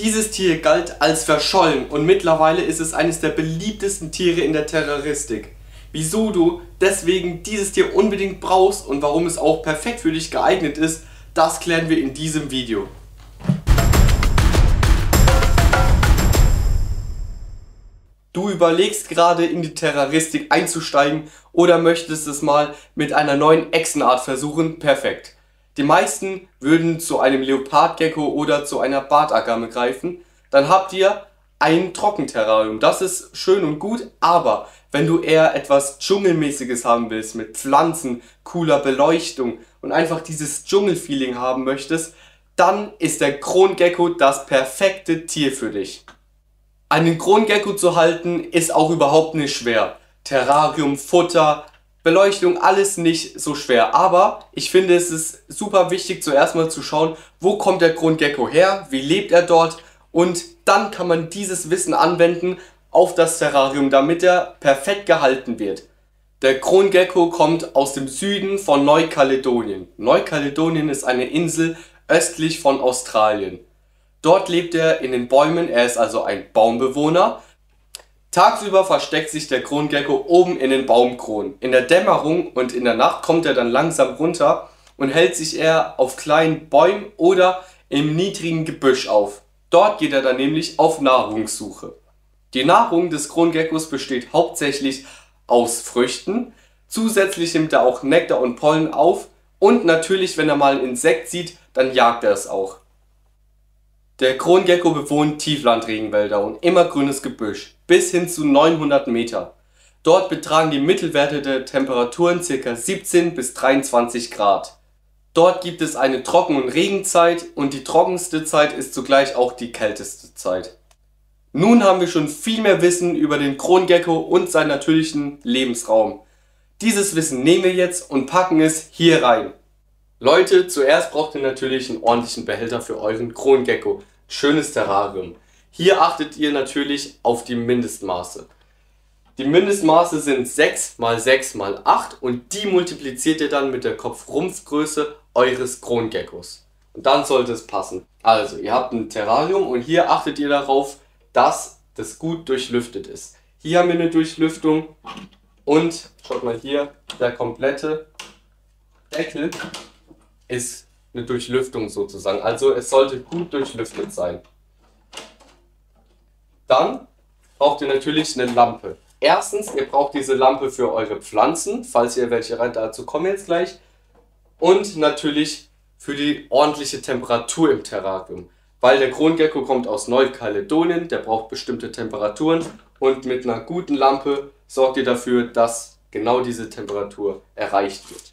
Dieses Tier galt als verschollen und mittlerweile ist es eines der beliebtesten Tiere in der Terroristik. Wieso du deswegen dieses Tier unbedingt brauchst und warum es auch perfekt für dich geeignet ist, das klären wir in diesem Video. Du überlegst gerade in die Terroristik einzusteigen oder möchtest es mal mit einer neuen Echsenart versuchen? Perfekt. Die meisten würden zu einem Leopardgecko oder zu einer Bartagame greifen. Dann habt ihr ein Trockenterrarium. Das ist schön und gut, aber wenn du eher etwas Dschungelmäßiges haben willst, mit Pflanzen, cooler Beleuchtung und einfach dieses Dschungelfeeling haben möchtest, dann ist der Krongecko das perfekte Tier für dich. Einen Krongecko zu halten ist auch überhaupt nicht schwer. Terrarium, Futter, Beleuchtung, alles nicht so schwer. Aber ich finde, es ist super wichtig, zuerst mal zu schauen, wo kommt der Krongecko her, wie lebt er dort, und dann kann man dieses Wissen anwenden auf das Terrarium, damit er perfekt gehalten wird. Der Krongecko kommt aus dem Süden von Neukaledonien. Neukaledonien ist eine Insel östlich von Australien. Dort lebt er in den Bäumen, er ist also ein Baumbewohner. Tagsüber versteckt sich der Krongecko oben in den Baumkronen. In der Dämmerung und in der Nacht kommt er dann langsam runter und hält sich eher auf kleinen Bäumen oder im niedrigen Gebüsch auf. Dort geht er dann nämlich auf Nahrungssuche. Die Nahrung des Krongeckos besteht hauptsächlich aus Früchten. Zusätzlich nimmt er auch Nektar und Pollen auf und natürlich, wenn er mal ein Insekt sieht, dann jagt er es auch. Der Krongecko bewohnt Tieflandregenwälder und immergrünes Gebüsch bis hin zu 900 Meter. Dort betragen die Mittelwerte der Temperaturen ca. 17 bis 23 Grad. Dort gibt es eine Trocken- und Regenzeit und die trockenste Zeit ist zugleich auch die kälteste Zeit. Nun haben wir schon viel mehr Wissen über den Krongecko und seinen natürlichen Lebensraum. Dieses Wissen nehmen wir jetzt und packen es hier rein. Leute, zuerst braucht ihr natürlich einen ordentlichen Behälter für euren Krongecko. Schönes Terrarium. Hier achtet ihr natürlich auf die Mindestmaße. Die Mindestmaße sind 6 x 6 x 8 und die multipliziert ihr dann mit der Kopf-Rumpfgröße eures Krongeckos. Und dann sollte es passen. Also, ihr habt ein Terrarium und hier achtet ihr darauf, dass das gut durchlüftet ist. Hier haben wir eine Durchlüftung und schaut mal hier, der komplette Deckel ist eine Durchlüftung sozusagen. Also es sollte gut durchlüftet sein. Dann braucht ihr natürlich eine Lampe. Erstens, ihr braucht diese Lampe für eure Pflanzen, falls ihr welche rein, dazu kommen wir jetzt gleich. Und natürlich für die ordentliche Temperatur im Terrarium. Weil der Krongecko kommt aus Neukaledonien, der braucht bestimmte Temperaturen und mit einer guten Lampe sorgt ihr dafür, dass genau diese Temperatur erreicht wird.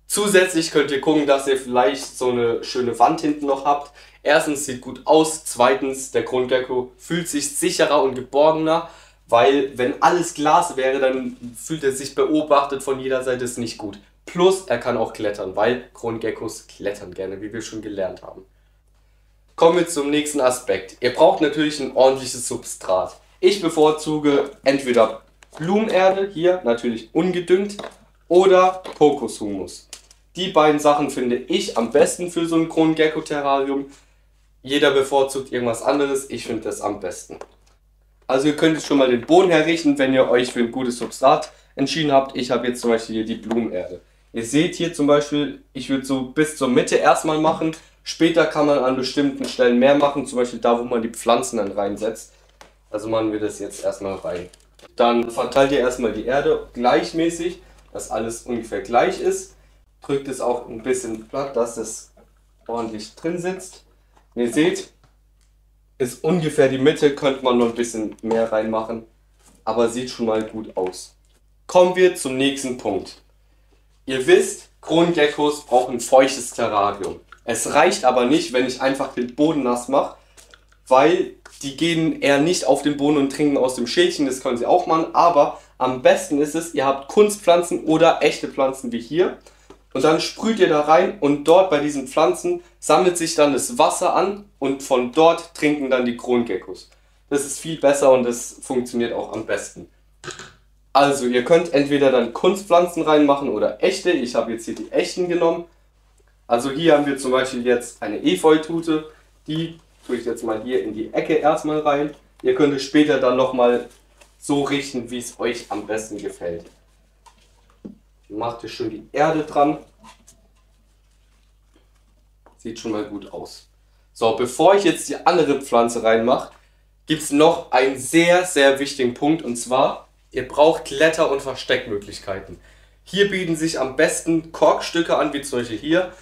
Zusätzlich könnt ihr gucken, dass ihr vielleicht so eine schöne Wand hinten noch habt. Erstens, sieht gut aus, zweitens, der Krongecko fühlt sich sicherer und geborgener, weil wenn alles Glas wäre, dann fühlt er sich beobachtet von jeder Seite, ist nicht gut. Plus, er kann auch klettern, weil Krongeckos klettern gerne, wie wir schon gelernt haben. Kommen wir zum nächsten Aspekt. Ihr braucht natürlich ein ordentliches Substrat. Ich bevorzuge entweder Blumenerde, hier natürlich ungedüngt, oder Kokoshumus. Die beiden Sachen finde ich am besten für so ein Krongecko-Terrarium. Jeder bevorzugt irgendwas anderes, ich finde das am besten. Also ihr könnt jetzt schon mal den Boden herrichten, wenn ihr euch für ein gutes Substrat entschieden habt. Ich habe jetzt zum Beispiel hier die Blumenerde. Ihr seht hier zum Beispiel, ich würde so bis zur Mitte erstmal machen. Später kann man an bestimmten Stellen mehr machen, zum Beispiel da, wo man die Pflanzen dann reinsetzt. Also machen wir das jetzt erstmal rein. Dann verteilt ihr erstmal die Erde gleichmäßig, dass alles ungefähr gleich ist. Drückt es auch ein bisschen platt, dass es ordentlich drin sitzt. Wie ihr seht, ist ungefähr die Mitte, könnte man noch ein bisschen mehr reinmachen, aber sieht schon mal gut aus. Kommen wir zum nächsten Punkt. Ihr wisst, Krongeckos brauchen ein feuchtes Terrarium. Es reicht aber nicht, wenn ich einfach den Boden nass mache, weil die gehen eher nicht auf den Boden und trinken aus dem Schälchen, das können sie auch machen, aber am besten ist es, ihr habt Kunstpflanzen oder echte Pflanzen wie hier. Und dann sprüht ihr da rein und dort bei diesen Pflanzen sammelt sich dann das Wasser an und von dort trinken dann die Krongeckos. Das ist viel besser und das funktioniert auch am besten. Also ihr könnt entweder dann Kunstpflanzen reinmachen oder echte. Ich habe jetzt hier die echten genommen. Also hier haben wir zum Beispiel jetzt eine Efeutute, die tue ich jetzt mal hier in die Ecke erstmal rein. Ihr könnt es später dann nochmal so richten, wie es euch am besten gefällt. Macht ihr schön die Erde dran. Sieht schon mal gut aus. So, bevor ich jetzt die andere Pflanze reinmache, gibt es noch einen sehr, sehr wichtigen Punkt, und zwar, ihr braucht Kletter- und Versteckmöglichkeiten. Hier bieten sich am besten Korkstücke an, wie zum Beispiel hier.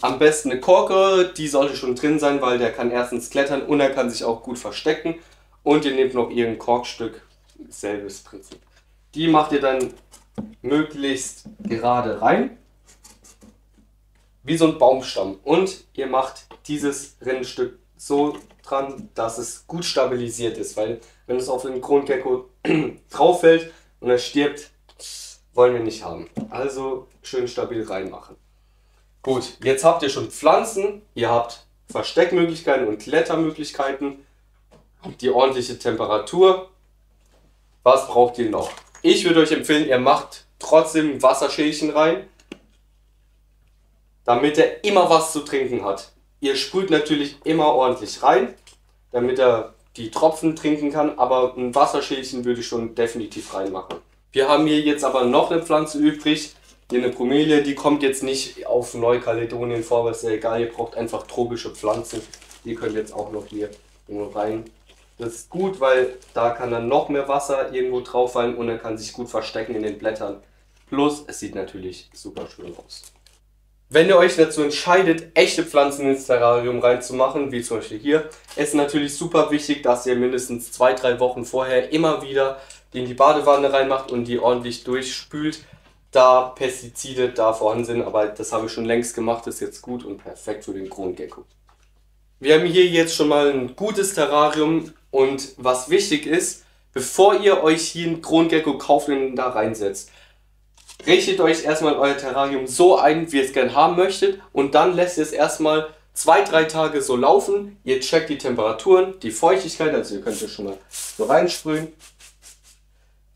Am besten eine Korke, die sollte schon drin sein, weil der kann erstens klettern und er kann sich auch gut verstecken. Und ihr nehmt noch irgendein Korkstück, selbes Prinzip. Die macht ihr dann möglichst gerade rein, wie so ein Baumstamm. Und ihr macht dieses Rindenstück so dran, dass es gut stabilisiert ist, weil wenn es auf den Krongecko drauf fällt und er stirbt, wollen wir nicht haben. Also schön stabil reinmachen. Gut, jetzt habt ihr schon Pflanzen, ihr habt Versteckmöglichkeiten und Klettermöglichkeiten, die ordentliche Temperatur. Was braucht ihr noch? Ich würde euch empfehlen, ihr macht trotzdem ein Wasserschälchen rein, damit er immer was zu trinken hat. Ihr sprüht natürlich immer ordentlich rein, damit er die Tropfen trinken kann, aber ein Wasserschälchen würde ich schon definitiv reinmachen. Wir haben hier jetzt aber noch eine Pflanze übrig, hier eine Bromelie, die kommt jetzt nicht auf Neukaledonien vor, aber ist ja egal, ihr braucht einfach tropische Pflanzen. Die könnt ihr jetzt auch noch hier rein. Das ist gut, weil da kann dann noch mehr Wasser irgendwo drauf fallen und er kann sich gut verstecken in den Blättern. Plus, es sieht natürlich super schön aus. Wenn ihr euch dazu entscheidet, echte Pflanzen ins Terrarium reinzumachen, wie zum Beispiel hier, ist natürlich super wichtig, dass ihr mindestens 2-3 Wochen vorher immer wieder die in die Badewanne reinmacht und die ordentlich durchspült, da Pestizide da vorhanden sind. Aber das habe ich schon längst gemacht, das ist jetzt gut und perfekt für den Krongecko. Wir haben hier jetzt schon mal ein gutes Terrarium und was wichtig ist, bevor ihr euch hier einen Krongecko kauft und da reinsetzt, richtet euch erstmal euer Terrarium so ein, wie ihr es gerne haben möchtet, und dann lässt ihr es erstmal 2-3 Tage so laufen. Ihr checkt die Temperaturen, die Feuchtigkeit, also ihr könnt es schon mal so reinsprühen.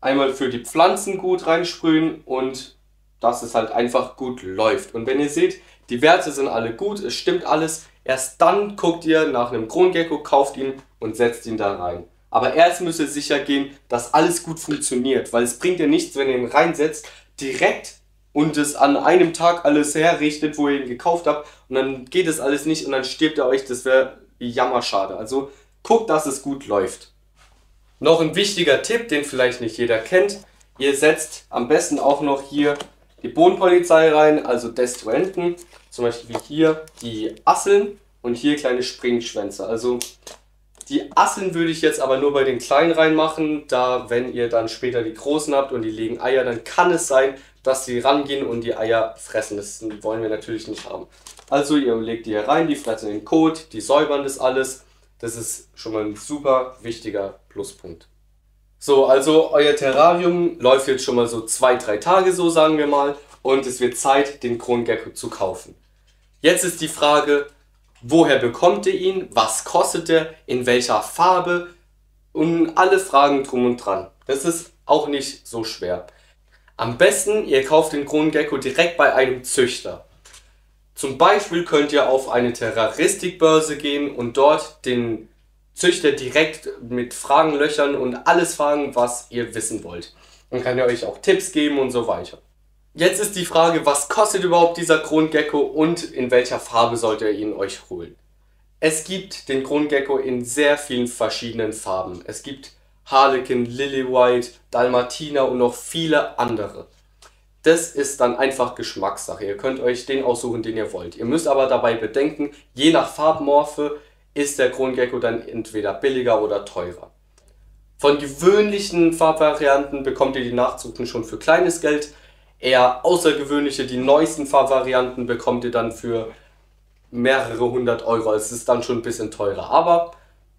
Einmal für die Pflanzen gut reinsprühen und dass es halt einfach gut läuft. Und wenn ihr seht, die Werte sind alle gut, es stimmt alles, erst dann guckt ihr nach einem Krongecko, kauft ihn und setzt ihn da rein. Aber erst müsst ihr sicher gehen, dass alles gut funktioniert, weil es bringt ja nichts, wenn ihr ihn reinsetzt, direkt und es an einem Tag alles herrichtet, wo ihr ihn gekauft habt, und dann geht es alles nicht und dann stirbt er euch, das wäre jammerschade. Also guckt, dass es gut läuft. Noch ein wichtiger Tipp, den vielleicht nicht jeder kennt, ihr setzt am besten auch noch hier die Bodenpolizei rein, also Destruenten, zum Beispiel wie hier die Asseln und hier kleine Springschwänze. Also die Asseln würde ich jetzt aber nur bei den Kleinen reinmachen, da wenn ihr dann später die Großen habt und die legen Eier, dann kann es sein, dass sie rangehen und die Eier fressen. Das wollen wir natürlich nicht haben. Also ihr legt die hier rein, die fressen den Kot, die säubern das alles. Das ist schon mal ein super wichtiger Pluspunkt. So, also euer Terrarium läuft jetzt schon mal so 2-3 Tage, so sagen wir mal, und es wird Zeit, den Krongecko zu kaufen. Jetzt ist die Frage, woher bekommt ihr ihn, was kostet er, in welcher Farbe und alle Fragen drum und dran. Das ist auch nicht so schwer. Am besten, ihr kauft den Krongecko direkt bei einem Züchter. Zum Beispiel könnt ihr auf eine Terraristikbörse gehen und dort den Züchter direkt mit Fragen löchern und alles fragen, was ihr wissen wollt. Dann kann er euch auch Tipps geben und so weiter. Jetzt ist die Frage, was kostet überhaupt dieser Krongecko und in welcher Farbe sollt ihr ihn euch holen? Es gibt den Krongecko in sehr vielen verschiedenen Farben. Es gibt Harlequin, Lily-White, Dalmatiner und noch viele andere. Das ist dann einfach Geschmackssache. Ihr könnt euch den aussuchen, den ihr wollt. Ihr müsst aber dabei bedenken, je nach Farbmorphe ist der Krongecko dann entweder billiger oder teurer. Von gewöhnlichen Farbvarianten bekommt ihr die Nachzuchten schon für kleines Geld. Eher außergewöhnliche, die neuesten Farbvarianten bekommt ihr dann für mehrere 100 Euro. Es ist dann schon ein bisschen teurer. Aber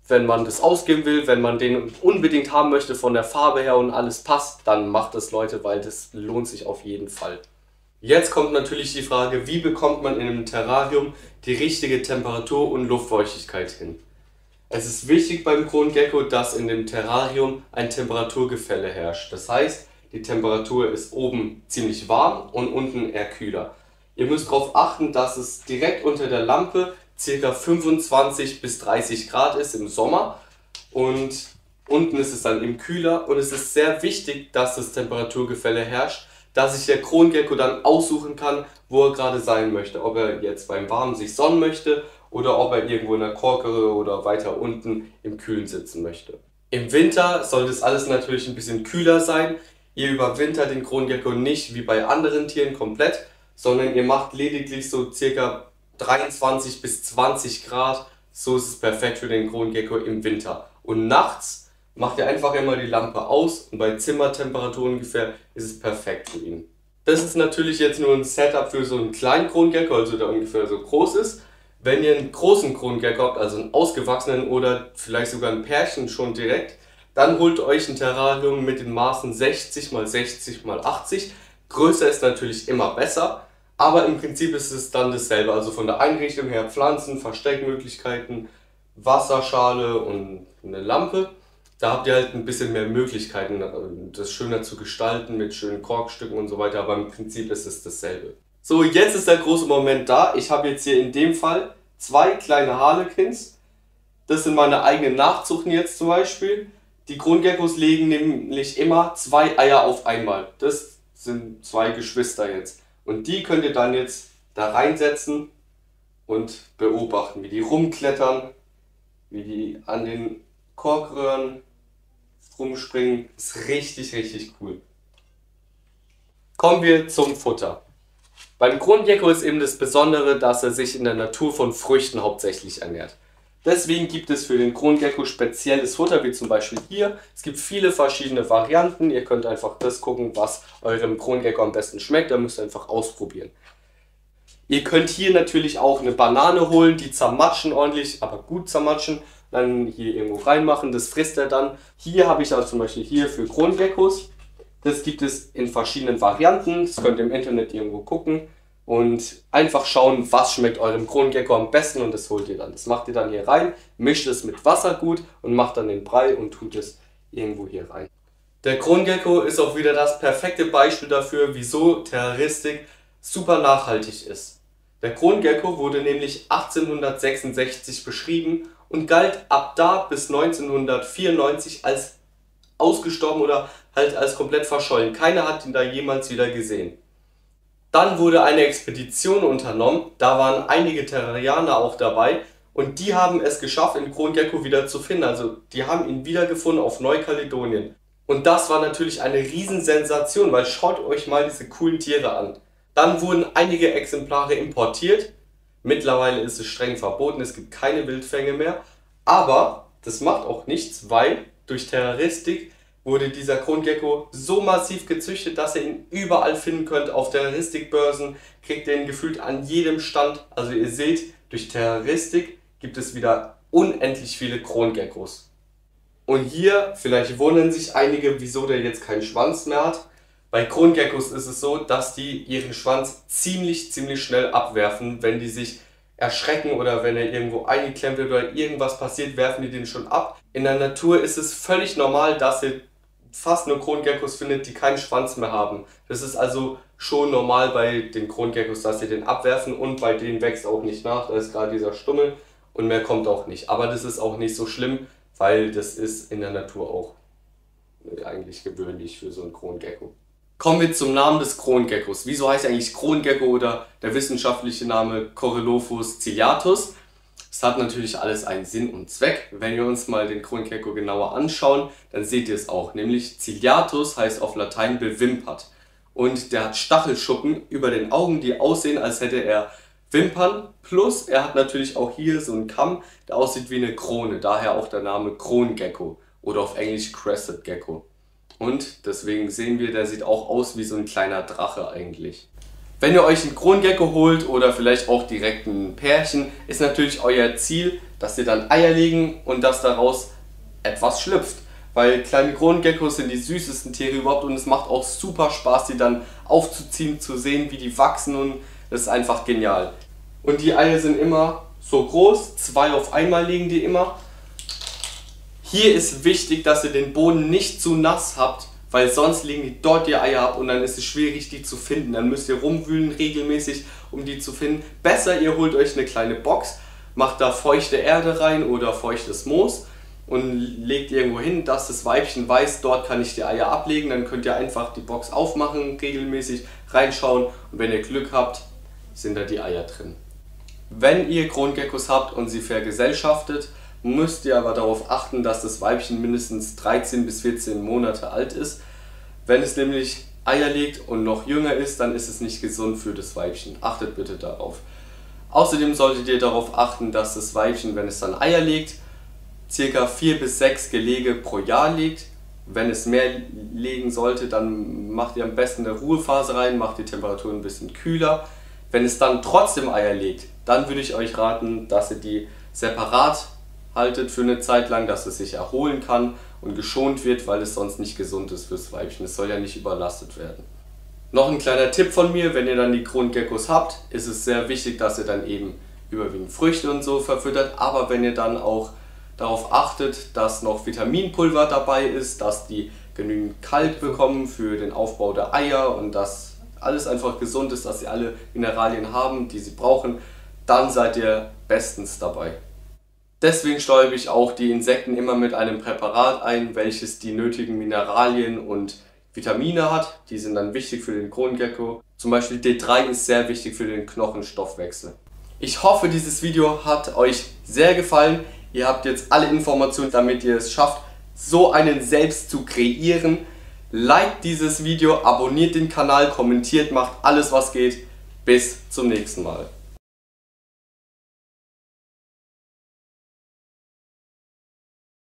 wenn man das ausgeben will, wenn man den unbedingt haben möchte von der Farbe her und alles passt, dann macht es, Leute, weil das lohnt sich auf jeden Fall. Jetzt kommt natürlich die Frage, wie bekommt man in einem Terrarium die richtige Temperatur und Luftfeuchtigkeit hin? Es ist wichtig beim Krongecko, dass in dem Terrarium ein Temperaturgefälle herrscht. Das heißt, die Temperatur ist oben ziemlich warm und unten eher kühler. Ihr müsst darauf achten, dass es direkt unter der Lampe ca. 25 bis 30 Grad ist im Sommer und unten ist es dann eben kühler und es ist sehr wichtig, dass das Temperaturgefälle herrscht, dass sich der Krongecko dann aussuchen kann, wo er gerade sein möchte. Ob er jetzt beim Warmen sich sonnen möchte oder ob er irgendwo in der Korkere oder weiter unten im Kühlen sitzen möchte. Im Winter soll das alles natürlich ein bisschen kühler sein. Ihr überwintert den Krongecko nicht wie bei anderen Tieren komplett, sondern ihr macht lediglich so ca. 23 bis 20 Grad. So ist es perfekt für den Krongecko im Winter. Und nachts macht ihr einfach immer die Lampe aus und bei Zimmertemperatur ungefähr ist es perfekt für ihn. Das ist natürlich jetzt nur ein Setup für so einen kleinen Krongecko, also der ungefähr so groß ist. Wenn ihr einen großen Krongecko habt, also einen ausgewachsenen oder vielleicht sogar ein Pärchen schon direkt, dann holt euch ein Terrarium mit den Maßen 60 x 60 x 80. Größer ist natürlich immer besser, aber im Prinzip ist es dann dasselbe. Also von der Einrichtung her Pflanzen, Versteckmöglichkeiten, Wasserschale und eine Lampe. Da habt ihr halt ein bisschen mehr Möglichkeiten, das schöner zu gestalten mit schönen Korkstücken und so weiter, aber im Prinzip ist es dasselbe. So, jetzt ist der große Moment da. Ich habe jetzt hier in dem Fall 2 kleine Harlequins. Das sind meine eigenen Nachzuchten jetzt zum Beispiel. Die Krongeckos legen nämlich immer 2 Eier auf einmal. Das sind 2 Geschwister jetzt. Und die könnt ihr dann jetzt da reinsetzen und beobachten, wie die rumklettern, wie die an den Korkröhren rumspringen. Das ist richtig, richtig cool. Kommen wir zum Futter. Beim Krongecko ist eben das Besondere, dass er sich in der Natur von Früchten hauptsächlich ernährt. Deswegen gibt es für den Krongecko spezielles Futter, wie zum Beispiel hier. Es gibt viele verschiedene Varianten. Ihr könnt einfach das gucken, was eurem Krongecko am besten schmeckt. Da müsst ihr einfach ausprobieren. Ihr könnt hier natürlich auch eine Banane holen, die zermatschen ordentlich, aber gut zermatschen. Dann hier irgendwo reinmachen, das frisst er dann. Hier habe ich also zum Beispiel hier für Krongeckos. Das gibt es in verschiedenen Varianten, das könnt ihr im Internet irgendwo gucken und einfach schauen, was schmeckt eurem Krongecko am besten und das holt ihr dann. Das macht ihr dann hier rein, mischt es mit Wasser gut und macht dann den Brei und tut es irgendwo hier rein. Der Krongecko ist auch wieder das perfekte Beispiel dafür, wieso Terroristik super nachhaltig ist. Der Krongecko wurde nämlich 1866 beschrieben und galt ab da bis 1994 als ausgestorben oder halt als komplett verschollen. Keiner hat ihn da jemals wieder gesehen. Dann wurde eine Expedition unternommen, da waren einige Terrarianer auch dabei und die haben es geschafft, den Krongecko wieder zu finden. Also die haben ihn wiedergefunden auf Neukaledonien. Und das war natürlich eine Riesensensation, weil schaut euch mal diese coolen Tiere an. Dann wurden einige Exemplare importiert. Mittlerweile ist es streng verboten, es gibt keine Wildfänge mehr. Aber das macht auch nichts, weil durch Terroristik wurde dieser Krongecko so massiv gezüchtet, dass ihr ihn überall finden könnt. Auf Terroristikbörsen kriegt ihr ihn gefühlt an jedem Stand. Also ihr seht, durch Terroristik gibt es wieder unendlich viele Krongeckos. Und hier, vielleicht wundern sich einige, wieso der jetzt keinen Schwanz mehr hat. Bei Krongeckos ist es so, dass die ihren Schwanz ziemlich schnell abwerfen, wenn die sich erschrecken oder wenn er irgendwo eingeklemmt wird oder irgendwas passiert, werfen die den schon ab. In der Natur ist es völlig normal, dass ihr fast nur Krongeckos findet, die keinen Schwanz mehr haben. Das ist also schon normal bei den Krongeckos, dass sie den abwerfen und bei denen wächst auch nicht nach. Da ist gerade dieser Stummel und mehr kommt auch nicht. Aber das ist auch nicht so schlimm, weil das ist in der Natur auch eigentlich gewöhnlich für so einen Krongecko. Kommen wir zum Namen des Krongeckos. Wieso heißt er eigentlich Krongecko oder der wissenschaftliche Name Corylophus ciliatus? Es hat natürlich alles einen Sinn und Zweck. Wenn wir uns mal den Krongecko genauer anschauen, dann seht ihr es auch. Nämlich ciliatus heißt auf Latein bewimpert. Und der hat Stachelschuppen über den Augen, die aussehen, als hätte er Wimpern. Plus er hat natürlich auch hier so einen Kamm, der aussieht wie eine Krone. Daher auch der Name Krongecko oder auf Englisch Crested Gecko. Und deswegen sehen wir, der sieht auch aus wie so ein kleiner Drache eigentlich. Wenn ihr euch einen Krongecko holt oder vielleicht auch direkt ein Pärchen, ist natürlich euer Ziel, dass sie dann Eier legen und dass daraus etwas schlüpft. Weil kleine Krongeckos sind die süßesten Tiere überhaupt und es macht auch super Spaß, die dann aufzuziehen, zu sehen, wie die wachsen und das ist einfach genial. Und die Eier sind immer so groß, 2 auf einmal legen die immer. Hier ist wichtig, dass ihr den Boden nicht zu nass habt, weil sonst legen die dort die Eier ab und dann ist es schwierig, die zu finden. Dann müsst ihr rumwühlen regelmäßig, um die zu finden. Besser, ihr holt euch eine kleine Box, macht da feuchte Erde rein oder feuchtes Moos und legt irgendwo hin, dass das Weibchen weiß, dort kann ich die Eier ablegen. Dann könnt ihr einfach die Box aufmachen, regelmäßig reinschauen und wenn ihr Glück habt, sind da die Eier drin. Wenn ihr Krongeckos habt und sie vergesellschaftet, müsst ihr aber darauf achten, dass das Weibchen mindestens 13 bis 14 Monate alt ist. Wenn es nämlich Eier legt und noch jünger ist, dann ist es nicht gesund für das Weibchen. Achtet bitte darauf. Außerdem solltet ihr darauf achten, dass das Weibchen, wenn es dann Eier legt, ca. 4 bis 6 Gelege pro Jahr legt. Wenn es mehr legen sollte, dann macht ihr am besten eine Ruhephase rein, macht die Temperatur ein bisschen kühler. Wenn es dann trotzdem Eier legt, dann würde ich euch raten, dass ihr die separat haltet für eine Zeit lang, dass es sich erholen kann und geschont wird, weil es sonst nicht gesund ist fürs Weibchen. Es soll ja nicht überlastet werden. Noch ein kleiner Tipp von mir, wenn ihr dann die Krongeckos habt, ist es sehr wichtig, dass ihr dann eben überwiegend Früchte und so verfüttert, aber wenn ihr dann auch darauf achtet, dass noch Vitaminpulver dabei ist, dass die genügend Kalk bekommen für den Aufbau der Eier und dass alles einfach gesund ist, dass sie alle Mineralien haben, die sie brauchen, dann seid ihr bestens dabei. Deswegen stäube ich auch die Insekten immer mit einem Präparat ein, welches die nötigen Mineralien und Vitamine hat. Die sind dann wichtig für den Krongecko. Zum Beispiel D3 ist sehr wichtig für den Knochenstoffwechsel. Ich hoffe, dieses Video hat euch sehr gefallen. Ihr habt jetzt alle Informationen, damit ihr es schafft, so einen selbst zu kreieren. Liked dieses Video, abonniert den Kanal, kommentiert, macht alles was geht. Bis zum nächsten Mal.